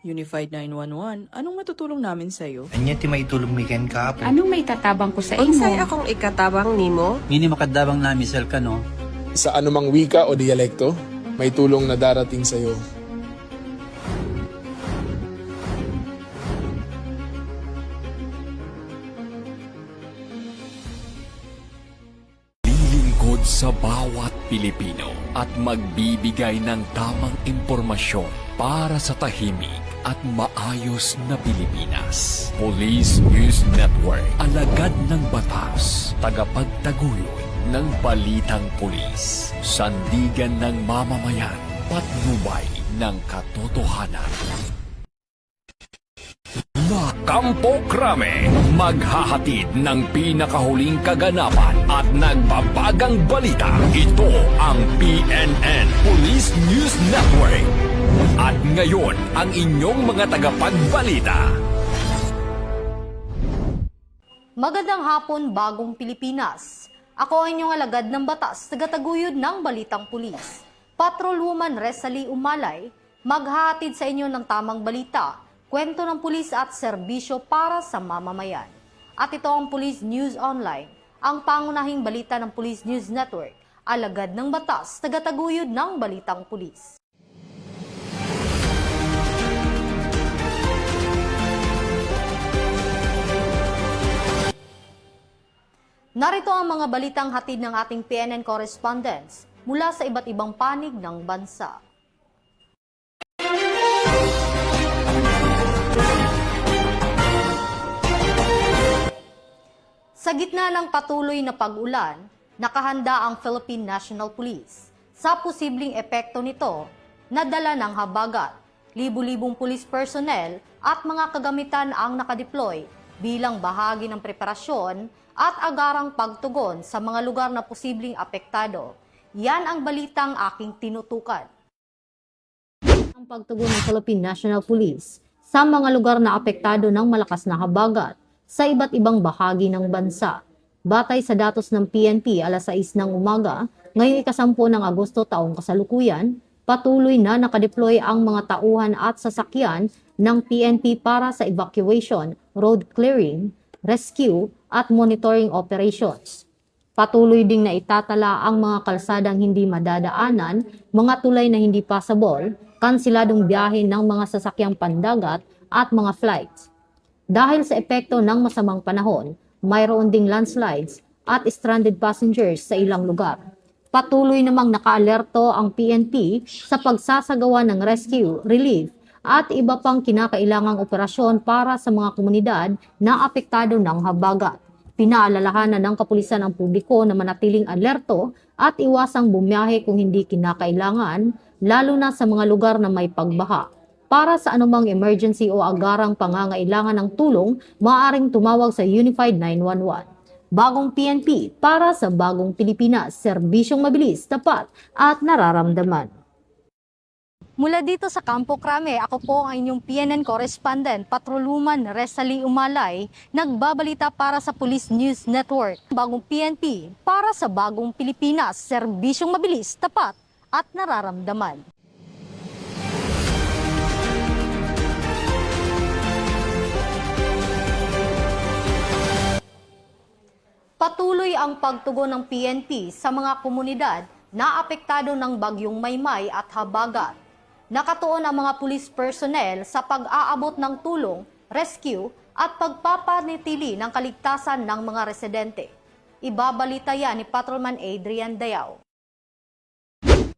Unified 911, anong matutulong namin sa'yo? Anya ti maitulong mi ken kapo. Anong may tatabang ko sa imo? Unsay akong ikatabang nimo? Ngini makadabang na misal ka no. Sa anumang wika o dialekto, may tulong na darating sa iyo. Lilingkod sa bawat Pilipino at magbibigay ng tamang impormasyon para sa tahimik at maayos na Pilipinas. Police News Network, alagad ng batas, tagapagtaguyod ng balitang pulis, sandigan ng mamamayan, patnubay ng katotohanan. La Campo Crame, maghahatid ng pinakahuling kaganapan at nagbabagang balita. Ito ang PNN Police News Network. At ngayon, ang inyong mga tagapagbalita. Magandang hapon, bagong Pilipinas. Ako ang inyong alagad ng batas, tagataguyod ng Balitang Pulis. Patrolwoman Resalie Umalay, maghahatid sa inyo ng tamang balita, kwento ng pulis at serbisyo para sa mamamayan. At ito ang Police News Online, ang pangunahing balita ng Police News Network, alagad ng batas, tagataguyod ng Balitang Pulis. Narito ang mga balitang hatid ng ating PNN correspondents mula sa iba't ibang panig ng bansa. Sa gitna ng patuloy na pag-ulan, nakahanda ang Philippine National Police. Sa posibleng epekto nito, nadala ng habagat, libu-libong police personnel at mga kagamitan ang nakadeploy bilang bahagi ng preparasyon at agarang pagtugon sa mga lugar na posibleng apektado. Yan ang balitang aking tinutukan. Ang pagtugon ng Philippine National Police sa mga lugar na apektado ng malakas na habagat sa iba't ibang bahagi ng bansa. Batay sa datos ng PNP alas 6 ng umaga, ngayong ika-10 ng Agosto taong kasalukuyan, patuloy na nakadeploy ang mga tauhan at sasakyan ng PNP para sa evacuation, road clearing, rescue at monitoring operations. Patuloy ding na itatala ang mga kalsadang hindi madadaanan, mga tulay na hindi passable, kansiladong biyahe ng mga sasakyang pandagat at mga flights. Dahil sa epekto ng masamang panahon, mayroon ding landslides at stranded passengers sa ilang lugar. Patuloy namang nakaalerto ang PNP sa pagsasagawa ng rescue, relief at iba pang kinakailangang operasyon para sa mga komunidad na apektado ng habagat. Pinaalalahanan ng kapulisan ang publiko na manatiling alerto at iwasang bumiyahe kung hindi kinakailangan, lalo na sa mga lugar na may pagbaha. Para sa anumang emergency o agarang pangangailangan ng tulong, maaaring tumawag sa Unified 911. Bagong PNP para sa bagong Pilipinas, serbisyong mabilis, tapat at nararamdaman. Mula dito sa Campo Crame, ako po ang inyong PNN correspondent, Patrolwoman Resalie Umalay, nagbabalita para sa Police News Network. Bagong PNP para sa bagong Pilipinas, serbisyong mabilis, tapat at nararamdaman. Patuloy ang pagtugon ng PNP sa mga komunidad na apektado ng bagyong Maymay at habagat. Nakatuon ang mga police personnel sa pag-aabot ng tulong, rescue at pagpapanitili ng kaligtasan ng mga residente. Ibabalita yan ni Patrolman Adrian Dayao.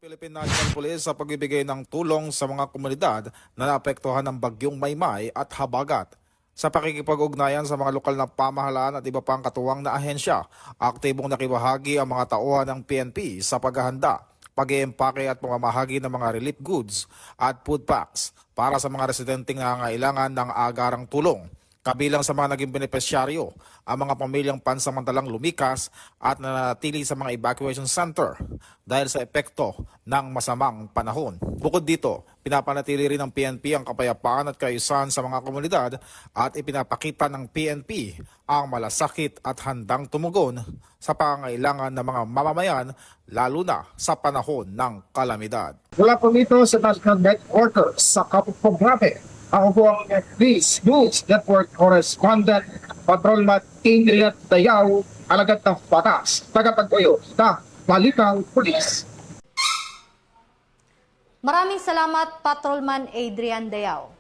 Philippine National Police sa pagbibigay ng tulong sa mga komunidad na naapektuhan ng bagyong Maymay at habagat. Sa pakikipag-ugnayan sa mga lokal na pamahalaan at iba pang katuwang na ahensya, aktibong nakibahagi ang mga tauhan ng PNP sa paghahanda, pag-iempake at pamamahagi ng mga relief goods at food packs para sa mga residenteng nangangailangan ng agarang tulong. Kabilang sa mga naging benepisyaryo, ang mga pamilyang pansamantalang lumikas at nanatili sa mga evacuation center dahil sa epekto ng masamang panahon. Bukod dito, pinapanatili rin ng PNP ang kapayapaan at kaayusan sa mga komunidad at ipinapakita ng PNP ang malasakit at handang tumugon sa pangangailangan ng mga mamamayan lalo na sa panahon ng kalamidad. Mula po dito sa National Headquarters sa Campo Crame, Ako po ang Police News Network Correspondent, Patrolman Adrian Dayaw, alagad ng batas, tagapagpuyo ng Balitang Pulis. Maraming salamat, Patrolman Adrian Dayaw.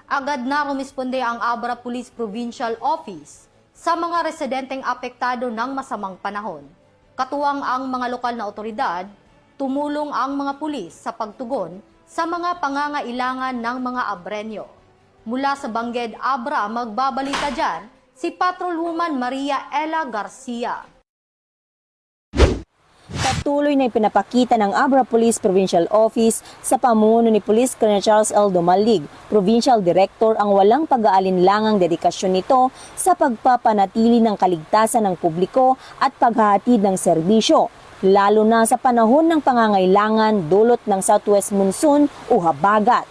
Agad na rumisponde ang Abra Police Provincial Office sa mga residenteng apektado ng masamang panahon. Katuwang ang mga lokal na otoridad, tumulong ang mga pulis sa pagtugon sa mga pangangailangan ng mga Abreño. Mula sa Bangged, Abra, magbabalita dyan si Patrolwoman Maria Ella Garcia. Patuloy na ipinapakita ng Abra Police Provincial Office sa pamuno ni Police Colonel Charles L. Dumalig, Provincial Director, ang walang pag-aalinlangang dedikasyon nito sa pagpapanatili ng kaligtasan ng publiko at paghahatid ng serbisyo, lalo na sa panahon ng pangangailangan dulot ng southwest monsoon o habagat.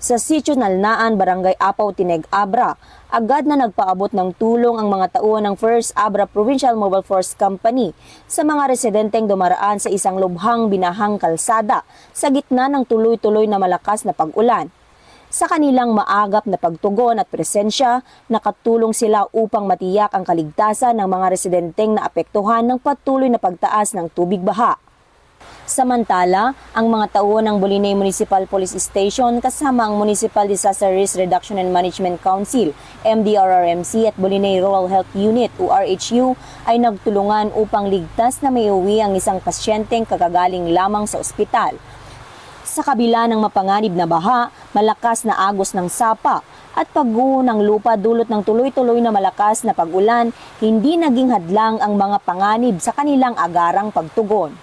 Sa Sitio Nalnaan, Barangay Apaw, Tineg, Abra, agad na nagpaabot ng tulong ang mga tauhan ng First Abra Provincial Mobile Force Company sa mga residenteng dumaraan sa isang lubhang binahang kalsada sa gitna ng tuloy-tuloy na malakas na pag-ulan. Sa kanilang maagap na pagtugon at presensya, nakatulong sila upang matiyak ang kaligtasan ng mga residenteng naapektuhan ng patuloy na pagtaas ng tubig baha. Samantala, ang mga tauhan ng Bolinay Municipal Police Station kasama ang Municipal Disaster Risk Reduction and Management Council, MDRRMC at Bolinay Rural Health Unit o RHU ay nagtulungan upang ligtas na maiuwi ang isang pasyenteng kagagaling lamang sa ospital. Sa kabila ng mapanganib na baha, malakas na agos ng sapa at pagguho ng lupa dulot ng tuloy-tuloy na malakas na pag-ulan, hindi naging hadlang ang mga panganib sa kanilang agarang pagtugon.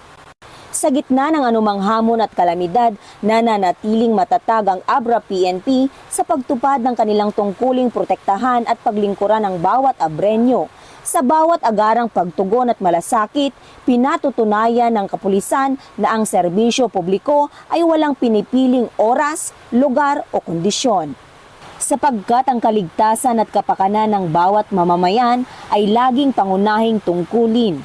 Sa gitna ng anumang hamon at kalamidad, nananatiling matatag ang Abra PNP sa pagtupad ng kanilang tungkuling protektahan at paglingkuran ng bawat Abreño. Sa bawat agarang pagtugon at malasakit, pinatutunayan ng kapulisan na ang serbisyo publiko ay walang pinipiling oras, lugar o kondisyon. Sapagkat ang kaligtasan at kapakanan ng bawat mamamayan ay laging pangunahing tungkulin.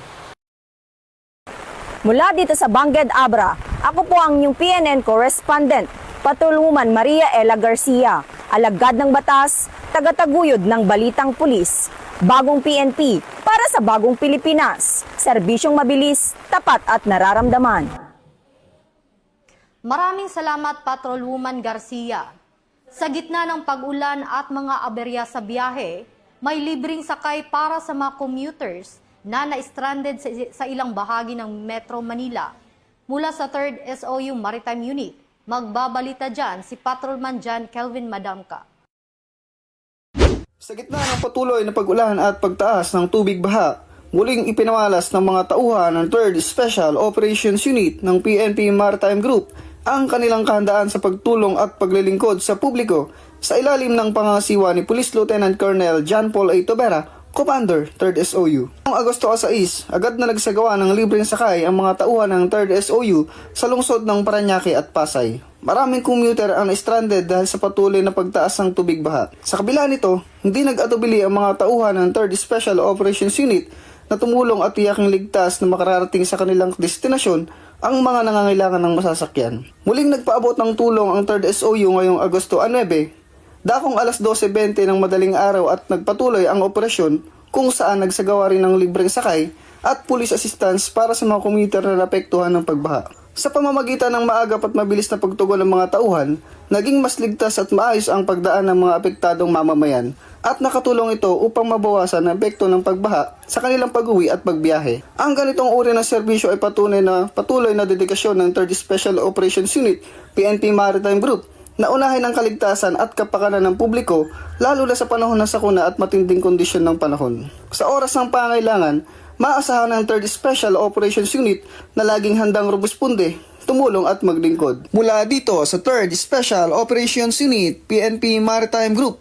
Mula dito sa Bangged, Abra, ako po ang inyong PNN correspondent, Patrolwoman Maria Ella Garcia, alagad ng batas, tagataguyod ng Balitang Pulis. Bagong PNP para sa bagong Pilipinas. Serbisyong mabilis, tapat at nararamdaman. Maraming salamat, Patrolwoman Garcia. Sa gitna ng pag-ulan at mga aberya sa biyahe, may libreng sakay para sa mga commuters na na-stranded sa ilang bahagi ng Metro Manila. Mula sa 3rd SOU Maritime Unit, magbabalita dyan si Patrolman John Kelvin Madamka. Sa gitna ng patuloy na pag-ulan at pagtaas ng tubig baha, muling ipinawalas ng mga tauhan ng 3rd Special Operations Unit ng PNP Maritime Group ang kanilang kahandaan sa pagtulong at paglilingkod sa publiko sa ilalim ng pangangasiwa ni Police Lieutenant Colonel John Paul A. Tobera, Commander, 3rd SOU. Noong Agosto 6, agad na nagsagawa ng libreng sakay ang mga tauhan ng 3rd SOU sa lungsod ng Parañaque at Pasay. Maraming commuter ang stranded dahil sa patuloy na pagtaas ng tubig baha. Sa kabila nito, hindi nag-atubili ang mga tauhan ng 3rd Special Operations Unit na tumulong at tiyaking ligtas na makararating sa kanilang destinasyon ang mga nangangailangan ng masasakyan. Muling nagpaabot ng tulong ang 3rd SOU ngayong Agosto 9, dakong alas 12:20 ng madaling araw at nagpatuloy ang operasyon kung saan nagsagawa rin ng libreng sakay at police assistance para sa mga commuter na naapektuhan ng pagbaha. Sa pamamagitan ng maagap at mabilis na pagtugon ng mga tauhan, naging mas ligtas at maayos ang pagdaan ng mga apektadong mamamayan at nakatulong ito upang mabawasan ang epekto ng pagbaha sa kanilang pag-uwi at pagbiyahe. Ang ganitong uri ng serbisyo ay patuloy na dedikasyon ng 3rd Special Operations Unit, PNP Maritime Group, na unahin ang kaligtasan at kapakanan ng publiko lalo na sa panahon ng sakuna at matinding kondisyon ng panahon. Sa oras ng pangailangan, maasahan ng 3rd Special Operations Unit na laging handang rumusponde, tumulong at maglingkod. Mula dito sa 3rd Special Operations Unit, PNP Maritime Group,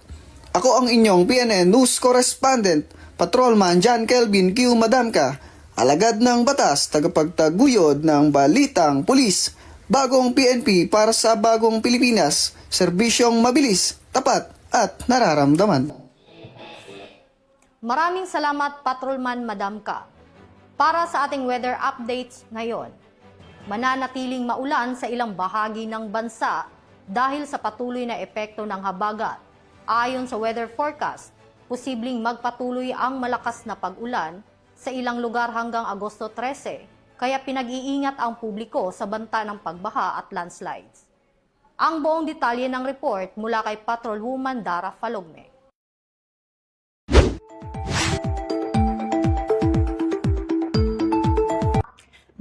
ako ang inyong PNN News Correspondent, Patrolman John Kelvin Q. Madamka, alagad ng batas, tagapagtaguyod ng Balitang Pulis. Bagong PNP para sa bagong Pilipinas, serbisyong mabilis, tapat at nararamdaman. Maraming salamat, Patrolman Madamka. Para sa ating weather updates ngayon, mananatiling maulan sa ilang bahagi ng bansa dahil sa patuloy na epekto ng habagat. Ayon sa weather forecast, posibleng magpatuloy ang malakas na pag-ulan sa ilang lugar hanggang Agosto 13, kaya pinag-iingat ang publiko sa banta ng pagbaha at landslides. Ang buong detalye ng report mula kay Patrolwoman Dara Falogme.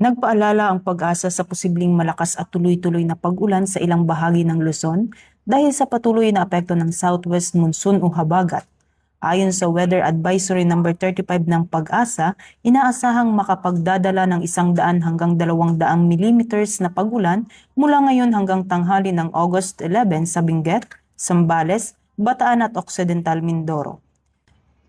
Nagpaalala ang Pag-asa sa posibleng malakas at tuloy-tuloy na pag-ulan sa ilang bahagi ng Luzon dahil sa patuloy na apekto ng southwest monsoon o habagat. Ayon sa Weather Advisory No. 35 ng Pag-asa, inaasahang makapagdadala ng 100 hanggang 200 millimeters na pag-ulan mula ngayon hanggang tanghali ng August 11 sa Benguet, Zambales, Bataan at Occidental Mindoro.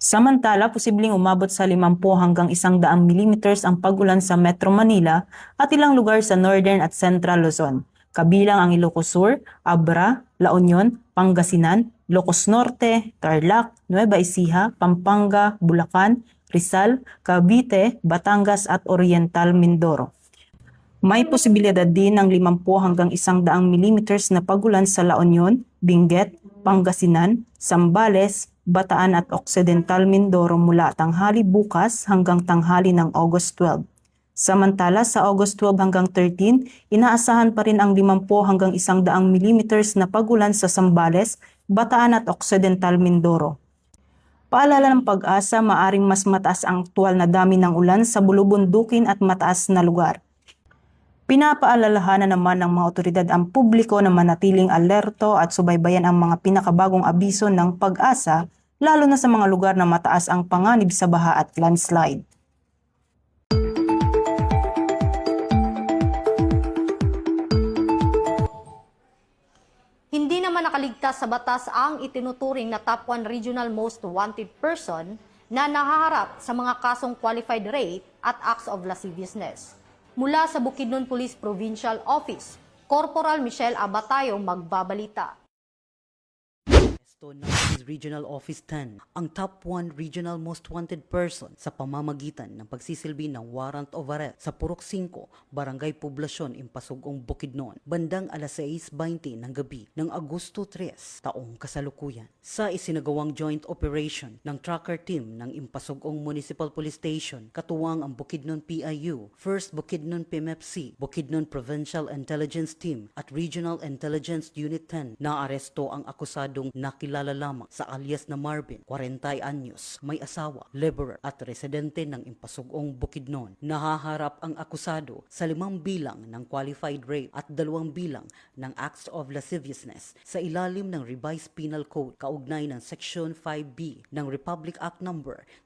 Samantala, posibleng umabot sa 50 hanggang 100 millimeters ang pag-ulan sa Metro Manila at ilang lugar sa Northern at Central Luzon, kabilang ang Ilocos Sur, Abra, La Union, Pangasinan, Ilocos Norte, Tarlac, Nueva Ecija, Pampanga, Bulacan, Rizal, Cavite, Batangas at Oriental Mindoro. May posibilidad din ng 50 hanggang 100 millimeters na pag-ulan sa La Union, Benguet, Pangasinan, Zambales, Bataan at Occidental Mindoro mula tanghali bukas hanggang tanghali ng August 12. Samantala sa August 12 hanggang 13, inaasahan pa rin ang 50 hanggang 100 millimeters na pag-ulan sa Zambales, Bataan at Occidental Mindoro. Paalala ng Pag-asa, maaring mas mataas ang aktual na dami ng ulan sa bulubundukin at mataas na lugar. Pinapaalalahanan naman ng mga otoridad ang publiko na manatiling alerto at subaybayan ang mga pinakabagong abiso ng Pag-asa, lalo na sa mga lugar na mataas ang panganib sa baha at landslide. Hindi naman nakaligtas sa batas ang itinuturing na top 1 regional most wanted person na nahaharap sa mga kasong qualified rape at acts of lasciviousness. Mula sa Bukidnon Police Provincial Office, Corporal Michelle Abatayo magbabalita. Ng Regional Office 10, ang top 1 regional most wanted person sa pamamagitan ng pagsisilbi ng warrant of arrest sa Purok 5, Barangay Poblasyon, Impasugong, Bukidnon, bandang alas 6:20 ng gabi ng Agosto 3, taong kasalukuyan. Sa isinagawang joint operation ng tracker team ng Impasugong Municipal Police Station, katuwang ang Bukidnon PIU, 1st Bukidnon PMFC, Bukidnon Provincial Intelligence Team at Regional Intelligence Unit 10, naaresto ang akusadong nakilala lamang sa alias na Marvin, 40 anyos, may asawa, laborer at residente ng Impasugong, Bukidnon. Nahaharap ang akusado sa 5 bilang ng qualified rape at 2 bilang ng acts of lasciviousness sa ilalim ng Revised Penal Code kaugnay ng Section 5B ng Republic Act No.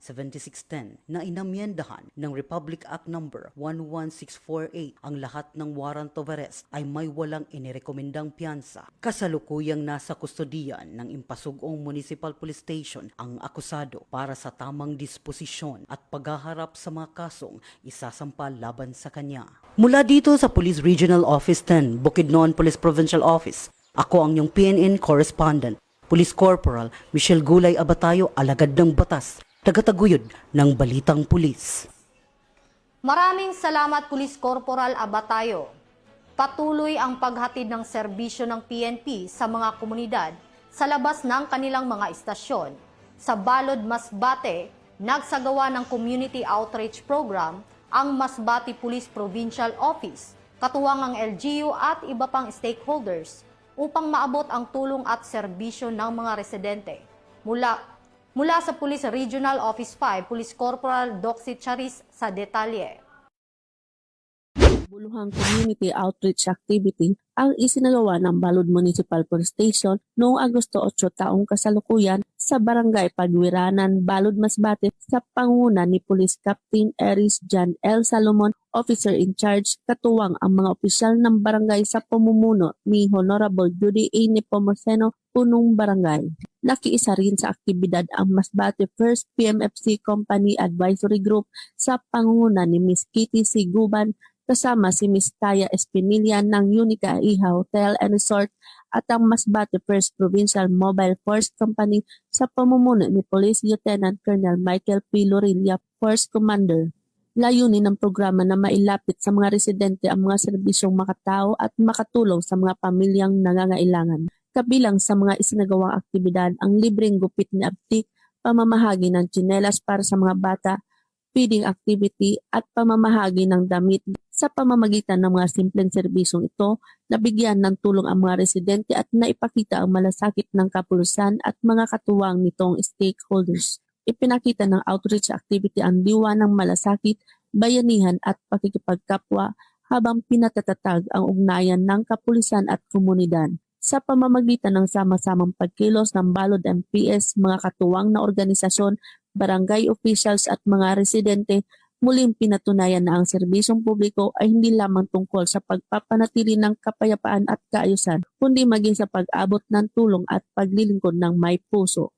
7610 na inamyendahan ng Republic Act No. 11648. Ang lahat ng warrant of arrest ay may walang inirekomendang piyansa. Kasalukuyang nasa kustodiyan ng Impasugong Municipal Police Station ang akusado para sa tamang disposisyon at paghaharap sa mga kasong isasampa laban sa kanya. Mula dito sa Police Regional Office 10, Bukidnon Police Provincial Office, ako ang iyong PNN correspondent, Police Corporal Michelle Gulay Abatayo, alagad ng batas, tagataguyod ng Balitang Pulis. Maraming salamat Police Corporal Abatayo. Patuloy ang paghatid ng serbisyo ng PNP sa mga komunidad sa labas ng kanilang mga istasyon. Sa Balod, Masbate, nagsagawa ng Community Outreach Program ang Masbate Police Provincial Office, katuwang ang LGU at iba pang stakeholders upang maabot ang tulong at serbisyo ng mga residente. Mula sa Police Regional Office 5, Police Corporal Doxy Charis sa detalye. Buluhang community outreach activity ang isinagawa ng Balod Municipal Police Station noong Agosto 8 taong kasalukuyan sa Barangay Pagwiranan, Balod, Masbate sa panguna ni Police Captain Eris John L. Salomon, Officer in Charge, katuwang ang mga opisyal ng barangay sa pamumuno ni Honorable Judy A. Nepomuceno, punong barangay. Nakiisa rin sa aktibidad ang Masbate First PMFC Company Advisory Group sa panguna ni Miss Kitty C. Guban, kasama si Ms. Taya Espinilla ng Unica Iha Hotel and Resort at ang Masbate First Provincial Mobile Force Company sa pamumuno ni Police Lieutenant Colonel Michael P. Lorilla, Force Commander. Layunin ng programa na mailapit sa mga residente ang mga serbisyong makatao at makatulong sa mga pamilyang nangangailangan. Kabilang sa mga isinagawang aktibidad ang libreng gupit ni Aptik, pamamahagi ng tsinelas para sa mga bata, feeding activity at pamamahagi ng damit. Sa pamamagitan ng mga simpleng serbisyong ito, nabigyan ng tulong ang mga residente at naipakita ang malasakit ng kapulusan at mga katuwang nitong stakeholders. Ipinakita ng outreach activity ang diwa ng malasakit, bayanihan at pakikipagkapwa habang pinatatatag ang ugnayan ng kapulisan at komunidad. Sa pamamagitan ng sama-samang pagkilos ng Balod MPS, mga katuwang na organisasyon, barangay officials at mga residente, muling pinatunayan na ang serbisyong publiko ay hindi lamang tungkol sa pagpapanatili ng kapayapaan at kaayusan, kundi maging sa pag-abot ng tulong at paglilingkod ng may puso.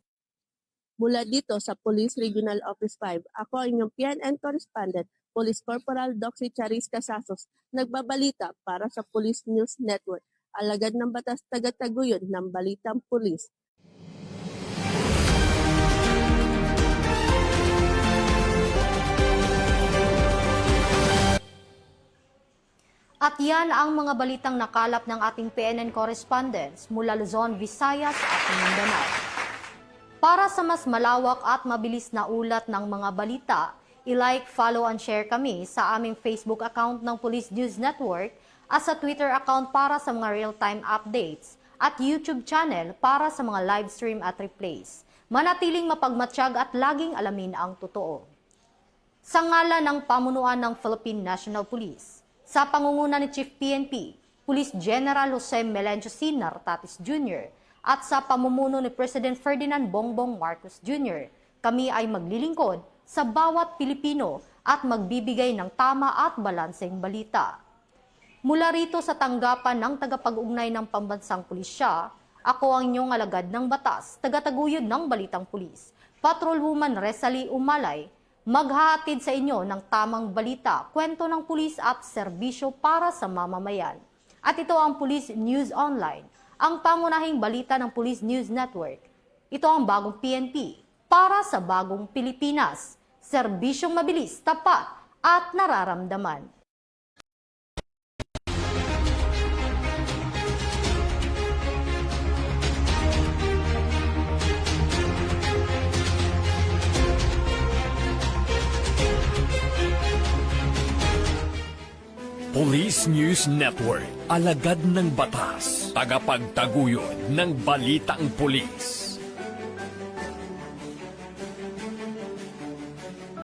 Mula dito sa Police Regional Office 5, ako ang inyong PNN correspondent, Police Corporal Doxy Charis Casasos, nagbabalita para sa Police News Network, alagad ng batas taga-taguyod ng Balitang Pulis. At yan ang mga balitang nakalap ng ating PNN correspondents mula Luzon, Visayas at Mindanao. Para sa mas malawak at mabilis na ulat ng mga balita, i-like, follow and share kami sa aming Facebook account ng Police News Network at sa Twitter account para sa mga real-time updates at YouTube channel para sa mga live stream at replays. Manatiling mapagmatsyag at laging alamin ang totoo. Sa ngalan ng pamunuan ng Philippine National Police, sa pangunguna ni Chief PNP, Police General Jose Melencio C. Nartatis Jr. at sa pamumuno ni President Ferdinand Bongbong Marcos Jr., kami ay maglilingkod sa bawat Pilipino at magbibigay ng tama at balanseng balita. Mula rito sa tanggapan ng tagapag-ugnay ng Pambansang Pulisya, ako ang inyong alagad ng batas, tagataguyod ng Balitang Pulis, Patrolwoman Resalie Umalay, maghahatid sa inyo ng tamang balita, kwento ng pulis at serbisyo para sa mamamayan. At ito ang Police News Online, ang pangunahing balita ng Police News Network. Ito ang bagong PNP para sa bagong Pilipinas. Serbisyong mabilis, tapat at nararamdaman. Police News Network, alagad ng batas, tagapagtaguyod ng balitang pulis.